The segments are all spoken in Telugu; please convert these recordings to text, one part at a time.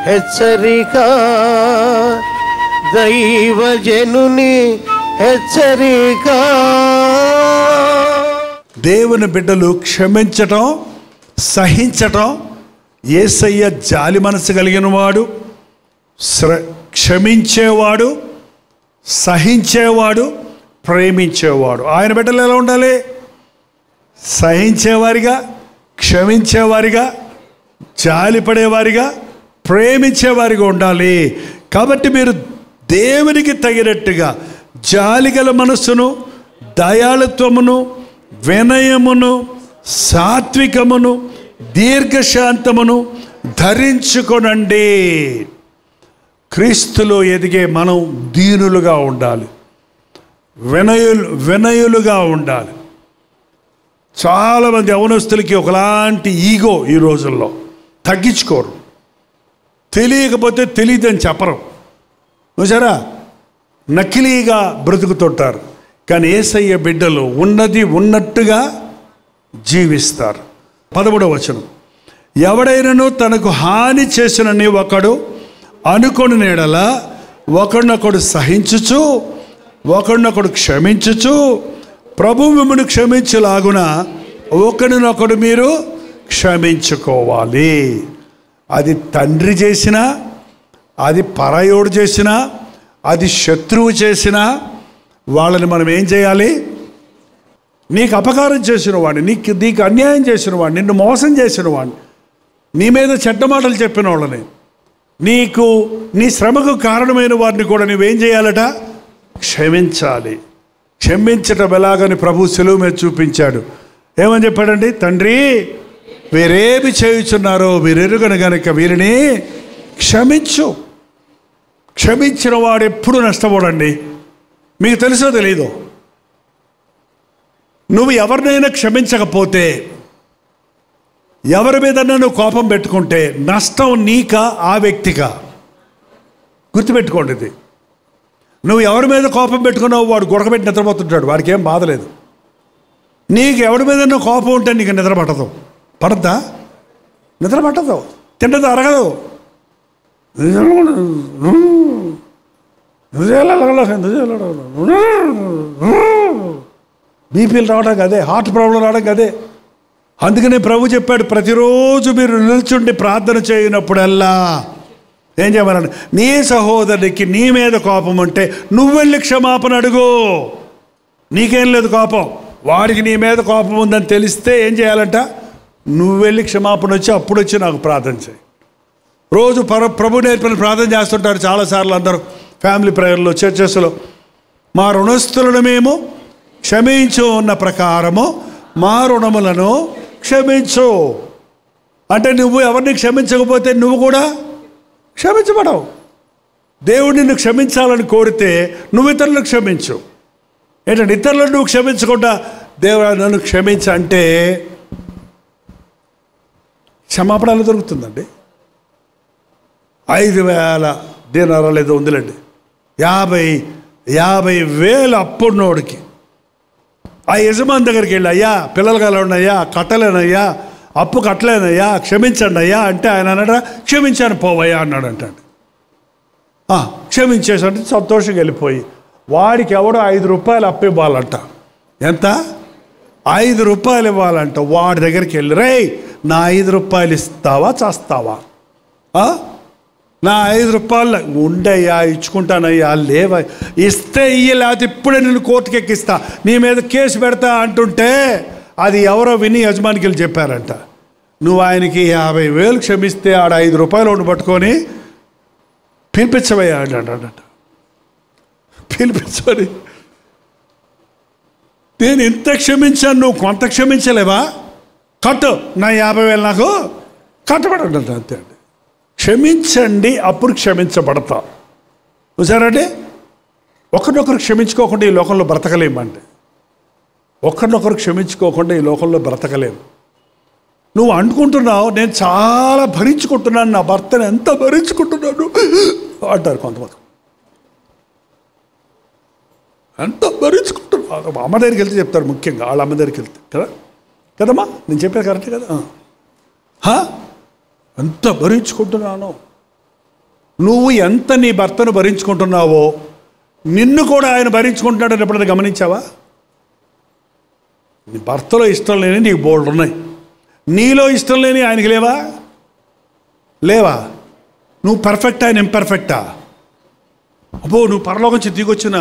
హెచ్చరిక, దైవజనుని హెచ్చరిక. దేవుని బిడ్డలు క్షమించటం, సహించటం. యేసయ్య జాలి మనసు కలిగిన వాడు, క్షమించేవాడు, సహించేవాడు, ప్రేమించేవాడు. ఆయన బిడ్డలు ఎలా ఉండాలి? సహించేవారిగా, క్షమించేవారిగా, జాలిపడేవారిగా, ప్రేమించేవారిగా ఉండాలి. కాబట్టి మీరు దేవునికి తగినట్టుగా జాలిగల మనస్సును, దయాళుత్వమును, వినయమును, సాత్వికమును, దీర్ఘశాంతమును ధరించుకొనండి. క్రీస్తులో ఎదిగే మనం దీనులుగా ఉండాలి, వినయులుగా ఉండాలి. చాలామంది యవనస్తులకి ఒకలాంటి ఈగో ఈ రోజుల్లో. తగ్గించుకోరు, తెలియకపోతే తెలియదని చెప్పరు. చూసారా, నకిలీగా బ్రతుకుతుంటారు. కానీ యేసయ్య బిడ్డలు ఉన్నది ఉన్నట్టుగా జీవిస్తారు. 13వ వచనం, ఎవడైనను తనకు హాని చేసినని ఒకడు అనుకొని నీడల ఒకడినొకడు సహించుచు, ఒకడినొకడు క్షమించుచు, ప్రభు మిమ్మల్ని క్షమించలాగున ఒకడినొకడు మీరు క్షమించుకోవాలి. అది తండ్రి చేసినా, అది పరాయోడు చేసినా, అది శత్రువు చేసినా వాళ్ళని మనం ఏం చేయాలి? నీకు అపకారం చేసిన వాడిని, నీకు అన్యాయం చేసిన వాడిని, నిన్ను మోసం చేసిన వాడిని, నీ మీద చెడ్డ మాటలు చెప్పిన వాళ్ళని, నీ శ్రమకు కారణమైన వారిని కూడా నువ్వేం చేయాలట? క్షమించాలి. క్షమించటం ఎలాగని ప్రభు సెలవు మీద చూపించాడు. ఏమని చెప్పాడండి? తండ్రి, వీరేమి చేయుచున్నారో వీరెరుగను గనుక వీరిని క్షమించు. క్షమించిన వాడు ఎప్పుడు నష్టపోడండి. మీకు తెలుసో తెలీదో, నువ్వు ఎవరినైనా క్షమించకపోతే, ఎవరి మీద నువ్వు కోపం పెట్టుకుంటే నష్టం నీకా ఆ వ్యక్తికా? గుర్తుపెట్టుకోండి ఇది. నువ్వు ఎవరి మీద కోపం పెట్టుకున్నావు, వాడు గొడవపెట్టి నిద్రపోతుంటాడు, వాడికి ఏం బాధలేదు. నీకు ఎవరి మీద కోపం ఉంటే నీకు నిద్ర పట్టదు. పడద్దా? నిద్ర పట్టదు, తింటది అరగదు. బీపీలు రావడానికి అదే, హార్ట్ ప్రాబ్లం రావడానికి అదే. అందుకనే ప్రభు చెప్పాడు, ప్రతిరోజు మీరు నిల్చుండి ప్రార్థన చేయనప్పుడల్లా ఏం చేయమన్నాడు? నీ సహోదరుడికి నీ మీద కోపం ఉంటే నువ్వు వెళ్ళి క్షమాపణ అడుగు. నీకేం లేదు కోపం, వాడికి నీ మీద కోపం ఉందని తెలిస్తే ఏం చేయాలంట? నువ్వు వెళ్ళి క్షమాపణ వచ్చి అప్పుడు వచ్చి నాకు ప్రార్థన చేయి. రోజు ప్రభు నేర్పిన ప్రార్థన చేస్తుంటారు చాలాసార్లు అందరూ ఫ్యామిలీ ప్రేయర్లో, చర్చెస్లో. మా రుణస్థులను మేము క్షమించు ఉన్న ప్రకారము మా రుణములను క్షమించు. అంటే నువ్వు ఎవరిని క్షమించకపోతే నువ్వు కూడా క్షమించబడవు. దేవుడు నిన్ను క్షమించాలని కోరితే నువ్వు ఇతరులను క్షమించు. ఏంటంటే ఇతరులను నువ్వు క్షమించకుండా దేవుడు నన్ను క్షమించు అంటే క్షమాపణ దొరుకుతుందండి. 5,000 దీనారాలు ఏదో ఉందిలేండి, 50,000 అప్పుడున్నోడికి ఆ యజమాని దగ్గరికి వెళ్ళి, అయ్యా పిల్లలు కల ఉన్నాయా, కట్టలేనయ్యా, అప్పు కట్టలేనయ్యా, క్షమించండి అయ్యా అంటే ఆయన అన్నాడా? క్షమించాను పోవయ్యా అన్నాడు. అంటాడు క్షమించేసంటే సంతోషంగా వెళ్ళిపోయి, వాడికి ఎవడో 5 రూపాయలు అప్పు ఇవ్వాలంట. ఎంత? 5 రూపాయలు ఇవ్వాలంట. వాడి దగ్గరికి వెళ్ళి, రే నా 5 రూపాయలు ఇస్తావా చేస్తావా? నా 5 రూపాయలు ఉండయ్యా, ఇచ్చుకుంటానయ్యా. లేవా? ఇస్తే ఇయ్య, లేకపోతే ఇప్పుడే నేను కోర్టుకి ఎక్కిస్తా, నీ మీద కేసు పెడతా అంటుంటే అది ఎవరో విని యజమానికి వెళ్ళి చెప్పారంట, నువ్వు ఆయనకి 50,000 క్షమిస్తే ఆడ 5 రూపాయలు ఒకటి పట్టుకొని పిలిపించవయ్యా అంటాడంట. పిలిపించని, నేను ఇంత క్షమించాను, నువ్వు కొంత క్షమించలేవా? కట్టు, నా 50,000 నాకు కట్టబడండి. అంతే అండి. క్షమించండి, అప్పుడు క్షమించబడతా. చూసారంటే ఒకరినొకరు క్షమించుకోకుండా ఈ లోకంలో బ్రతకలేమండి. ఒకరినొకరు క్షమించుకోకుండా ఈ లోకంలో బ్రతకలేము. నువ్వు అనుకుంటున్నావు నేను చాలా భరించుకుంటున్నాను, నా భర్తను ఎంత భరించుకుంటున్నాను అంటారు కొంతమంది. ఎంత భరించుకుంటున్నాను, అమ్మ దగ్గరికి వెళ్తే చెప్తారు, ముఖ్యంగా వాళ్ళ అమ్మ దగ్గరికి వెళ్తే కదా. కదమ్మా, నేను చెప్పేది కరెక్టే కదా. ఎంత భరించుకుంటున్నాను, నువ్వు ఎంత నీ భర్తను భరించుకుంటున్నావో నిన్ను కూడా ఆయన భరించుకుంటున్నాడని ఎప్పుడైనా గమనించావా? నీ భర్తలో ఇష్టం లేని నీకు బోల్డ్ ఉన్నాయి, నీలో ఇష్టం లేని ఆయనకి లేవా? నువ్వు పర్ఫెక్టా, ఆయన ఇంపర్ఫెక్టా? అబ్బో, నువ్వు పరలోకం నుంచి దిగొచ్చిన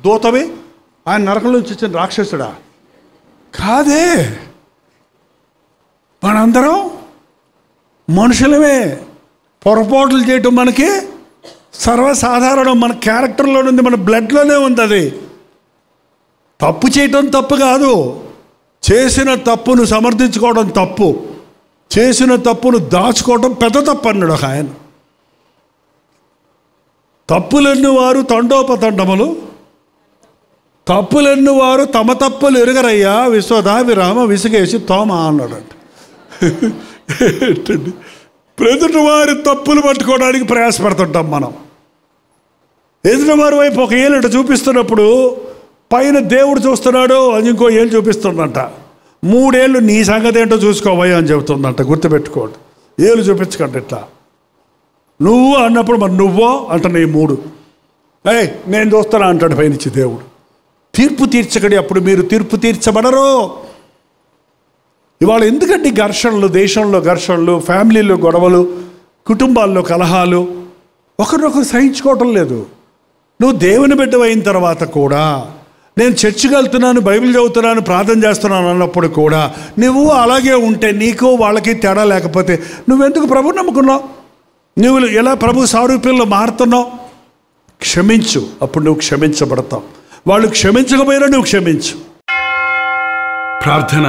దూతవే, ఆయన నరకంలో నుంచి వచ్చిన రాక్షసుడా? కాదే, మనందరం మనుషులమే. పొరపాట్లు చేయటం మనకి సర్వసాధారణం, మన క్యారెక్టర్లో ఉంది, మన బ్లడ్లోనే ఉంది. అది తప్పు చేయటం తప్పు కాదు, చేసిన తప్పును సమర్థించుకోవడం తప్పు, చేసిన తప్పును దాచుకోవడం పెద్ద తప్పు అన్నాడు ఒక ఆయన. తప్పులెన్ను వారు తండోపతండములు, తప్పులెన్ను వారు తమ తప్పులు ఎరుగరయ్యా, విశ్వదాభిరామ విసుగేసి తోమ అన్నాడంట. ఎదుటి వారి తప్పులు పట్టుకోవడానికి ప్రయాసపడుతుంటాం మనం. ఎదుటివారి వైపు ఒక ఏళ్ళు చూపిస్తున్నప్పుడు పైన దేవుడు చూస్తున్నాడు, అది ఇంకో ఏళ్ళు చూపిస్తుందంట. 3 ఏళ్ళు నీ సంగతి ఏంటో చూసుకోవయ్యా అని చెబుతుందంట. గుర్తుపెట్టుకోండి, ఏళ్ళు చూపించకండి ఇట్లా. నువ్వు అన్నప్పుడు మరి నువ్వో అంట, నీ 3 నేను చూస్తానా అంటాడు పైనుంచి దేవుడు. తీర్పు తీర్చకడి, అప్పుడు మీరు తీర్పు తీర్చబడరు. ఇవాళ ఎందుకంటే ఘర్షణలు, దేశంలో ఘర్షణలు, ఫ్యామిలీలో గొడవలు, కుటుంబాల్లో కలహాలు, ఒకరినొకరు సహించుకోవటం లేదు. నువ్వు దేవుని బిడ్డవైన తర్వాత కూడా, నేను చర్చికి వెళ్తున్నాను, బైబిల్ చదువుతున్నాను, ప్రార్థన చేస్తున్నాను అన్నప్పుడు కూడా నువ్వు అలాగే ఉంటే, నీకు వాళ్ళకి తేడా లేకపోతే నువ్వెందుకు ప్రభువు నమ్ముకున్నావు? నువ్వు ఎలా ప్రభు సారూప్యంలో మారుతున్నావు? క్షమించు, అప్పుడు నువ్వు క్షమించబడతావు. వాళ్ళు క్షమించకపోయినా నువ్వు క్షమించు. ప్రార్థన.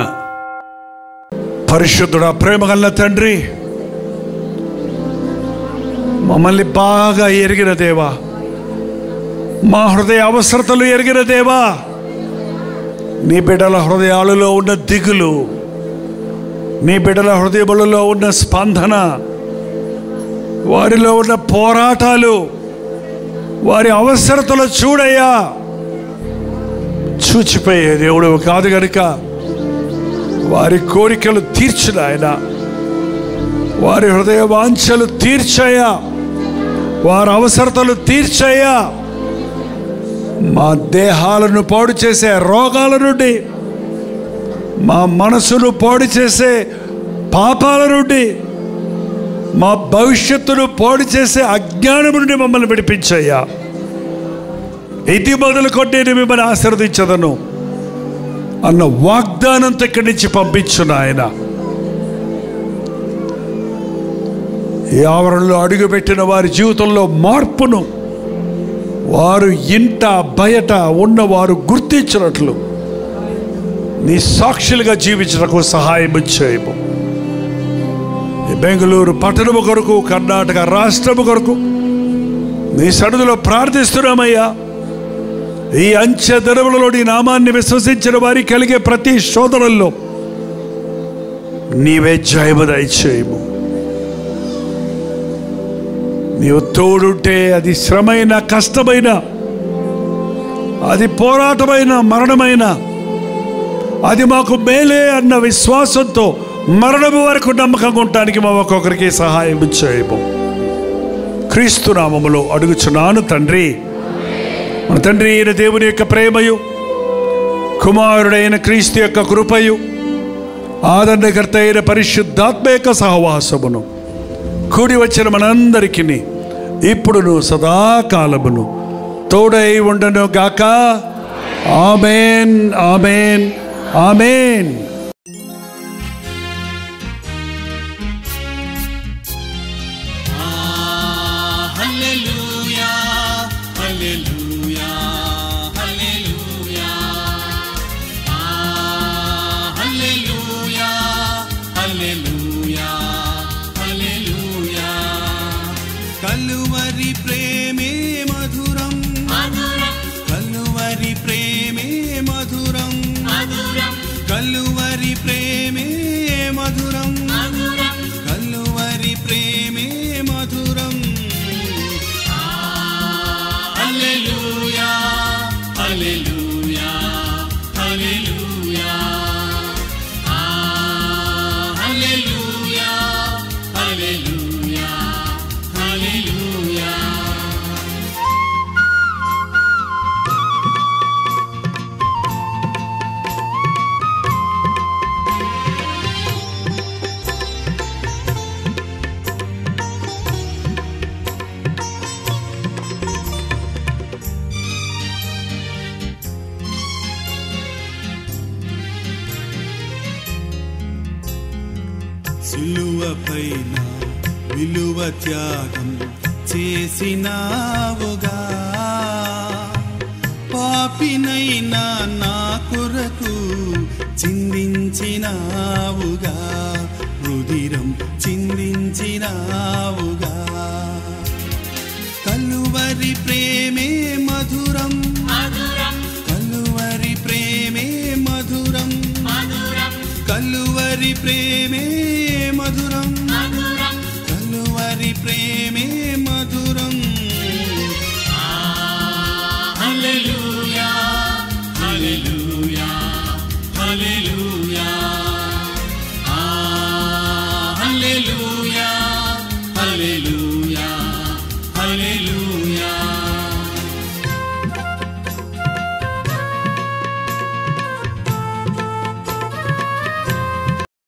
పరిశుద్ధుడా, ప్రేమగల తండ్రి, మమ్మల్ని బాగా ఎరిగిన దేవా, మా హృదయ అవసరతలు ఎరిగిన దేవా, నీ బిడ్డల హృదయాలలో ఉన్న దిగులు, నీ బిడ్డల హృదయములలో ఉన్న స్పందన, వారిలో ఉన్న పోరాటాలు, వారి అవసరతలు చూడయ్యా. చూచిపోయే దేవుడు కాదు గనుక వారి కోరికలు తీర్చును ఆయన, వారి హృదయ వాంఛలు తీర్చయ్యా, వారి అవసరతలు తీర్చయ్యా. మా దేహాలను పాడు చేసే రోగాల నుండి, మా మనసును పాడు చేసే పాపాల నుండి, మా భవిష్యత్తును పాడు చేసే అజ్ఞానం నుండి మమ్మల్ని విడిపించయ్యా. ఇది మొదలుకొని నేను మిమ్మల్ని ఆశీర్వదించదను అన్న వాగ్దానంతో ఇక్కడి నుంచి పంపించును ఆయన. ఈ ఆవరణలో అడుగుపెట్టిన వారి జీవితంలో మార్పును వారు ఇంట బయట ఉన్నవారు గుర్తించినట్లు నీ సాక్షులుగా జీవించడానికి సహాయం చేయము. బెంగళూరు పట్టణము కొరకు, కర్ణాటక రాష్ట్రము కొరకు నీ సన్నిధిలో ప్రార్థిస్తున్నామయ్యా. ఈ అంచె దినములలో నీ నామాన్ని విశ్వసించిన వారికి కలిగే ప్రతి శోధనల్లో నీవే జయము దయచేయము. నీవు తోడుంటే అది శ్రమైన, కష్టమైన, అది పోరాటమైన, మరణమైన, అది మాకు మేలే అన్న విశ్వాసంతో మరణము వరకు నమ్మకంగా ఉండటానికి మా ఒక్కొక్కరికి సహాయం చేయము. క్రీస్తు నామములో అడుగుచున్నాను తండ్రి. మన తండ్రి అయిన దేవుని యొక్క ప్రేమయు, కుమారుడైన క్రీస్తు యొక్క కృపయు, ఆదరణకర్త అయిన పరిశుద్ధాత్మ యొక్క సహవాసమును కూడి వచ్చిన మనందరికీ ఇప్పుడును సదాకాలమును తోడై ఉండను గాక. ఆమేన్, ఆమేన్, ఆమేన్. కలువరి ప్రేమే మధురం, కలువరి ప్రేమే మధురం, కలువరి సిలువపైన విలువ త్యాగం చేసినావుగా. పాపినైనా నా కొరకు చిందించినావుగా, రుధిరం చిందించినావుగా. కలువరి ప్రేమే మధురం, కలువరి ప్రేమే మధురం, కలువరి ప్రేమే మధురం.